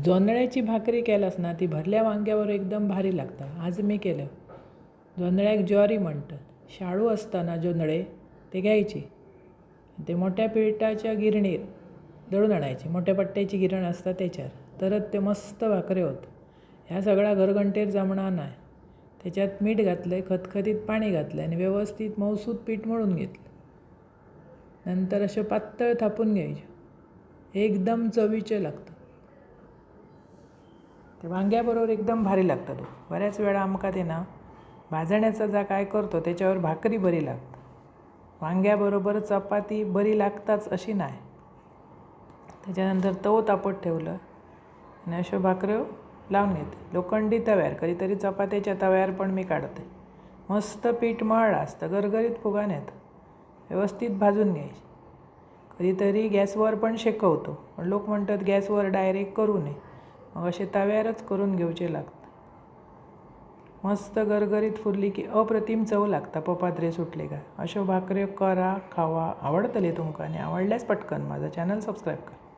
जोंधळ्याची भाकरी केलास ना ती भरल्या वांग्यावर एकदम भारी लागता. आज मी केलं. जोंधळ्याक ज्वारी म्हणतात. शाळू असताना जोंधळे ते घ्यायचे, ते मोठ्या पिठाच्या गिरणीत दळून आणायचे. मोठ्या पट्ट्याची गिरण असता त्याच्यावर, तरच ते मस्त भाकरे होत. ह्या सगळा घरघंटेर जमणार नाही. त्याच्यात मीठ घातलं, खतखतीत पाणी घातलं आणि व्यवस्थित मऊसूत पीठ मळून घेतलं. नंतर असं पातळ थापून घ्यायचे. एकदम चवीचे लागतं. ते वांग्याबरोबर एकदम भारी लागतं. तो बऱ्याच वेळा आमका ते ना भाजण्याचा जा काय करतो त्याच्यावर भाकरी बरी लागतं. वांग्याबरोबर चपाती बरी लागताच अशी नाही. त्याच्यानंतर तवो तापत ठेवलं आणि अशा भाकऱ्या लावून घेते. लोखंडी तव्यावर, कधीतरी चपात्याच्या तव्यावर पण मी काढते. मस्त पीठ मळलं असतं, गरगरीत फुगान येतं. व्यवस्थित भाजून घ्यायची. कधीतरी गॅसवर पण शेकवतो, पण लोक म्हणतात गॅसवर डायरेक्ट करू नये. मग असे तव्यावरच करून घेऊचे लागतं. मस्त गरगरीत फुलली की अप्रतिम चव लागता. पपात्रे सुटले का अशा भाकऱ्यो करा, खावा. आवडतले तुमका आणि आवडल्यास पटकन माझा चॅनल सबस्क्राईब करा.